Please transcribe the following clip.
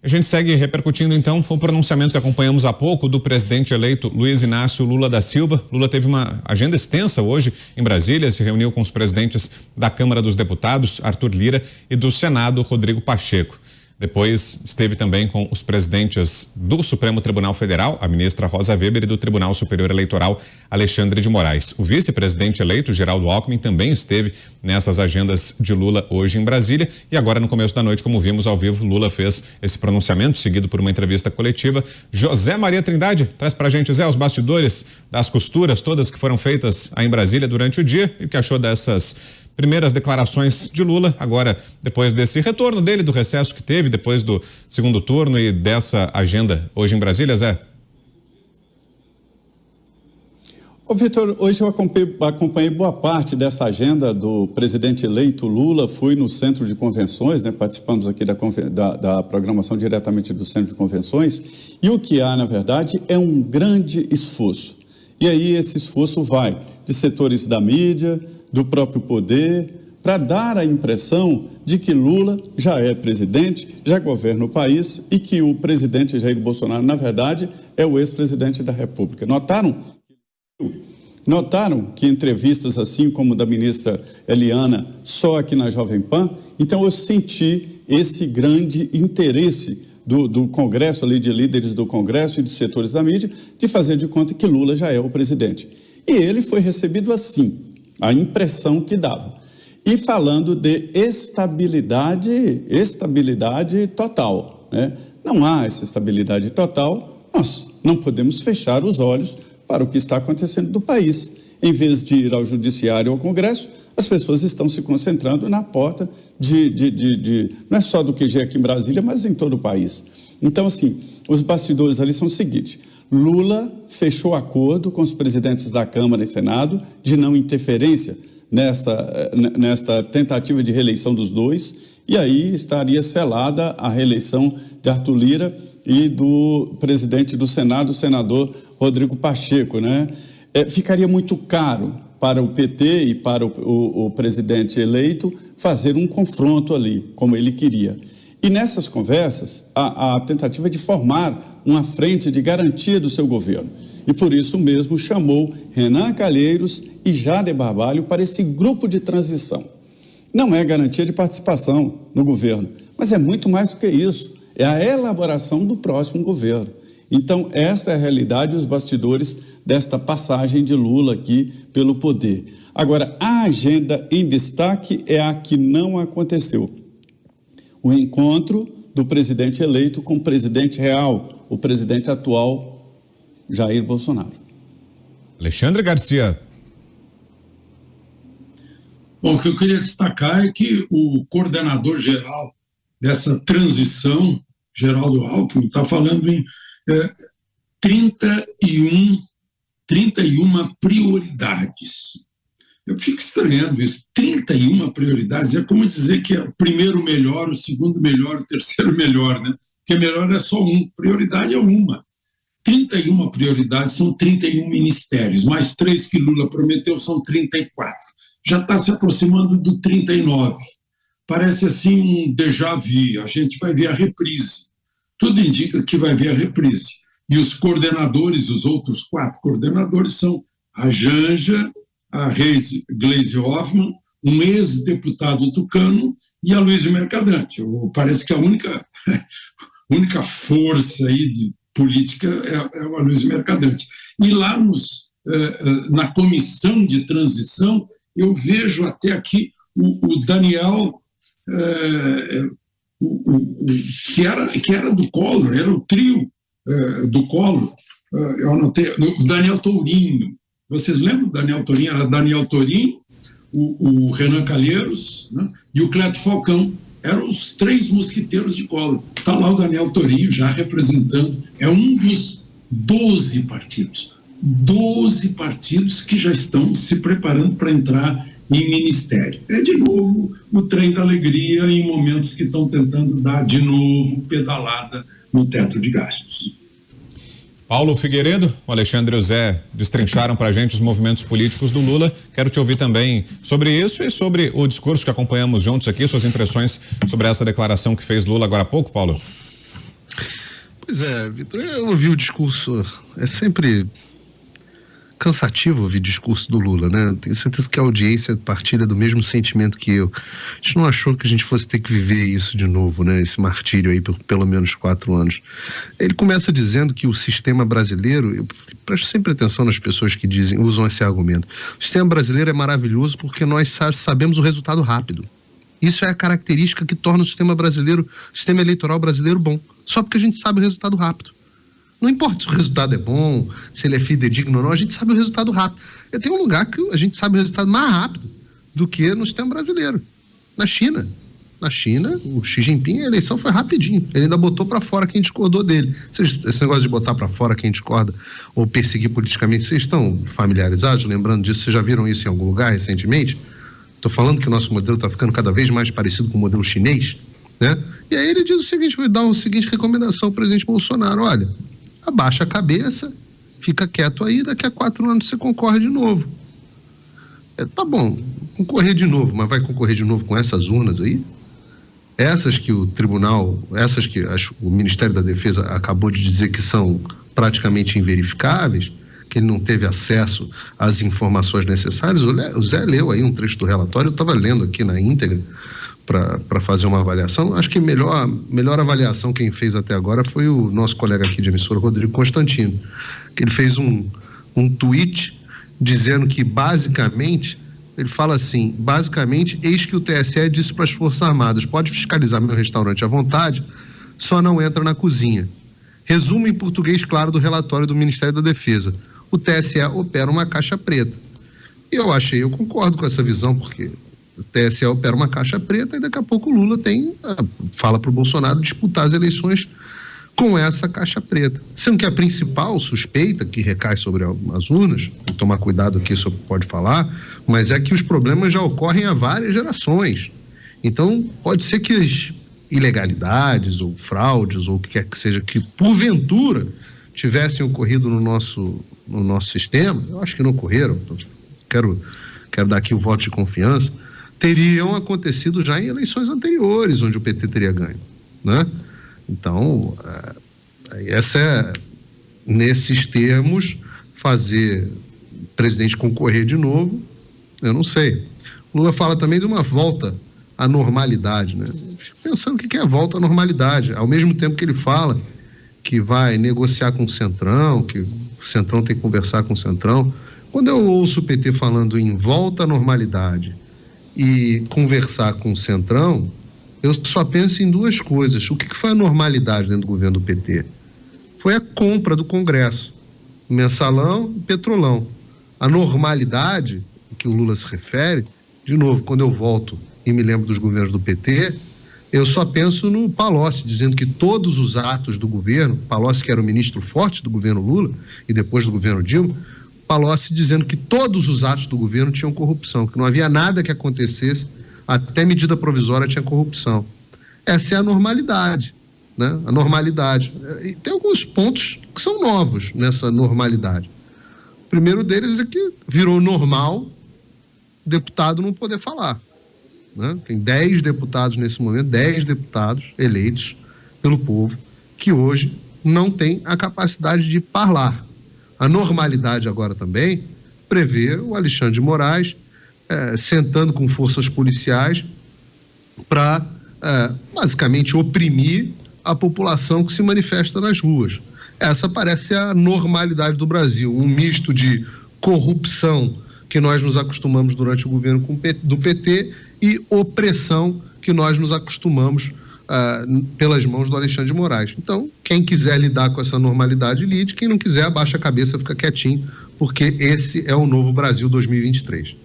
A gente segue repercutindo então o pronunciamento que acompanhamos há pouco do presidente eleito Luiz Inácio Lula da Silva. Lula teve uma agenda extensa hoje em Brasília, se reuniu com os presidentes da Câmara dos Deputados, Arthur Lira, e do Senado, Rodrigo Pacheco. Depois esteve também com os presidentes do Supremo Tribunal Federal, a ministra Rosa Weber, e do Tribunal Superior Eleitoral, Alexandre de Moraes. O vice-presidente eleito, Geraldo Alckmin, também esteve nessas agendas de Lula hoje em Brasília. E agora, no começo da noite, como vimos ao vivo, Lula fez esse pronunciamento, seguido por uma entrevista coletiva. José Maria Trindade traz pra gente, Zé, os bastidores das costuras todas que foram feitas aí em Brasília durante o dia e o que achou dessas primeiras declarações de Lula, agora depois desse retorno dele, do recesso que teve, depois do segundo turno e dessa agenda hoje em Brasília, Zé? Ô Vitor, hoje eu acompanhei boa parte dessa agenda do presidente eleito Lula, fui no centro de convenções, né, participamos aqui da programação diretamente do centro de convenções, e o que há, na verdade, é um grande esforço. E aí esse esforço vai de setores da mídia, do próprio poder, para dar a impressão de que Lula já é presidente, já governa o país e que o presidente Jair Bolsonaro, na verdade, é o ex-presidente da República. Notaram que entrevistas assim como da ministra Eliana, só aqui na Jovem Pan? Então eu senti esse grande interesse do Congresso, ali de líderes do Congresso e de setores da mídia, de fazer de conta que Lula já é o presidente. E ele foi recebido assim, a impressão que dava. E falando de estabilidade total, né? Não há essa estabilidade total, nós não podemos fechar os olhos para o que está acontecendo no país. Em vez de ir ao judiciário ou ao Congresso, as pessoas estão se concentrando na porta não é só do QG aqui em Brasília, mas em todo o país. Então, assim, os bastidores ali são o seguinte: Lula fechou acordo com os presidentes da Câmara e Senado de não interferência nesta tentativa de reeleição dos dois, e aí estaria selada a reeleição de Arthur Lira e do presidente do Senado, o senador Rodrigo Pacheco, né? Ficaria muito caro para o PT e para o presidente eleito fazer um confronto ali, como ele queria. E nessas conversas, a tentativa de formar uma frente de garantia do seu governo. E por isso mesmo chamou Renan Calheiros e Jader Barbalho para esse grupo de transição. Não é garantia de participação no governo, mas é muito mais do que isso. É a elaboração do próximo governo. Então, esta é a realidade e os bastidores desta passagem de Lula aqui pelo poder. Agora, a agenda em destaque é a que não aconteceu. O encontro do presidente eleito com o presidente real, o presidente atual, Jair Bolsonaro. Alexandre Garcia. Bom, o que eu queria destacar é que o coordenador geral dessa transição, Geraldo Alckmin, está falando em 31 prioridades. Eu fico estranhando isso. 31 prioridades é como dizer que é o primeiro melhor, o segundo melhor, o terceiro melhor, né? Porque melhor é só um. Prioridade é uma. 31 prioridades são 31 ministérios, mais 3 que Lula prometeu são 34. Já está se aproximando do 39. Parece assim um déjà vu, a gente vai ver a reprise. Tudo indica que vai ver a reprise. E os coordenadores, os outros 4 coordenadores são a Janja, a Reis Gleisi Hoffmann, um ex-deputado tucano e a Luiz Mercadante. Parece que a única força aí de política é a Luiz Mercadante. E lá na comissão de transição, eu vejo até aqui o Daniel, que era do Collor, era o trio do Collor, eu anotei, o Daniel Tourinho. Vocês lembram do Daniel Tourinho? Era Daniel Tourinho, o Renan Calheiros, né, e o Cleto Falcão. Eram os 3 mosquiteiros de Collor. Está lá o Daniel Tourinho já representando. É um dos 12 partidos. 12 partidos que já estão se preparando para entrar em ministério. É, de novo, o trem da alegria em momentos que estão tentando dar, de novo, pedalada no teto de gastos. Paulo Figueiredo, o Alexandre e o Zé destrincharam para a gente os movimentos políticos do Lula. Quero te ouvir também sobre isso e sobre o discurso que acompanhamos juntos aqui, suas impressões sobre essa declaração que fez Lula agora há pouco, Paulo. Pois é, Vitor, eu ouvi o discurso, é sempre cansativo ouvir o discurso do Lula, né? Tenho certeza que a audiência partilha do mesmo sentimento que eu. A gente não achou que a gente fosse ter que viver isso de novo, né? Esse martírio aí por pelo menos 4 anos. Ele começa dizendo que o sistema brasileiro, eu presto sempre atenção nas pessoas que usam esse argumento. O sistema brasileiro é maravilhoso porque nós sabemos o resultado rápido. Isso é a característica que torna o sistema eleitoral brasileiro bom. Só porque a gente sabe o resultado rápido. Não importa se o resultado é bom, se ele é fidedigno ou não, a gente sabe o resultado rápido. Tem um lugar que a gente sabe o resultado mais rápido do que no sistema brasileiro. Na China. Na China, o Xi Jinping, a eleição foi rapidinho. Ele ainda botou para fora quem discordou dele. Esse negócio de botar para fora quem discorda ou perseguir politicamente, vocês estão familiarizados? Lembrando disso, vocês já viram isso em algum lugar recentemente? Estou falando que o nosso modelo está ficando cada vez mais parecido com o modelo chinês, né? E aí ele diz o seguinte, vai dar a seguinte recomendação ao presidente Bolsonaro: olha, abaixa a cabeça, fica quieto aí, daqui a 4 anos você concorre de novo. Tá bom, concorrer de novo, mas vai concorrer de novo com essas urnas aí? Essas que o tribunal, o Ministério da Defesa acabou de dizer que são praticamente inverificáveis, que ele não teve acesso às informações necessárias. O Zé leu aí um trecho do relatório, eu estava lendo aqui na íntegra para fazer uma avaliação. Acho que melhor avaliação quem fez até agora foi o nosso colega aqui de emissora, Rodrigo Constantino, que ele fez um tweet dizendo que basicamente, ele fala assim, basicamente, eis que o TSE disse para as Forças Armadas: pode fiscalizar meu restaurante à vontade, só não entra na cozinha. Resumo em português claro do relatório do Ministério da Defesa: o TSE opera uma caixa preta. E eu concordo com essa visão, porque o TSE opera uma caixa preta e daqui a pouco o Lula fala para o Bolsonaro disputar as eleições com essa caixa preta. Sendo que a principal suspeita que recai sobre as urnas, vou tomar cuidado aqui, isso pode falar, mas é que os problemas já ocorrem há várias gerações. Então, pode ser que as ilegalidades ou fraudes ou o que quer que seja que porventura tivessem ocorrido no nosso sistema, eu acho que não ocorreram, quero dar aqui o voto de confiança, teriam acontecido já em eleições anteriores, onde o PT teria ganho, né? Então, nesses termos, fazer o presidente concorrer de novo, eu não sei. Lula fala também de uma volta à normalidade, né? Fico pensando o que é a volta à normalidade, ao mesmo tempo que ele fala que vai negociar com o Centrão, que o Centrão tem que conversar com o Centrão. Quando eu ouço o PT falando em volta à normalidade e conversar com o Centrão, eu só penso em 2 coisas. O que foi a normalidade dentro do governo do PT? Foi a compra do Congresso, mensalão e petrolão. A normalidade que o Lula se refere, de novo, quando eu volto e me lembro dos governos do PT, eu só penso no Palocci, dizendo que todos os atos do governo, Palocci que era o ministro forte do governo Lula e depois do governo Dilma, Palocci dizendo que todos os atos do governo tinham corrupção, que não havia nada que acontecesse, até medida provisória tinha corrupção. Essa é a normalidade, né? A normalidade. E tem alguns pontos que são novos nessa normalidade. O primeiro deles é que virou normal deputado não poder falar, né? Tem 10 deputados nesse momento, 10 deputados eleitos pelo povo, que hoje não têm a capacidade de falar. A normalidade agora também prevê o Alexandre de Moraes sentando com forças policiais para basicamente oprimir a população que se manifesta nas ruas. Essa parece a normalidade do Brasil, um misto de corrupção que nós nos acostumamos durante o governo do PT e opressão que nós nos acostumamos pelas mãos do Alexandre de Moraes. Então, quem quiser lidar com essa normalidade, lide. Quem não quiser, abaixa a cabeça, fica quietinho, porque esse é o novo Brasil 2023.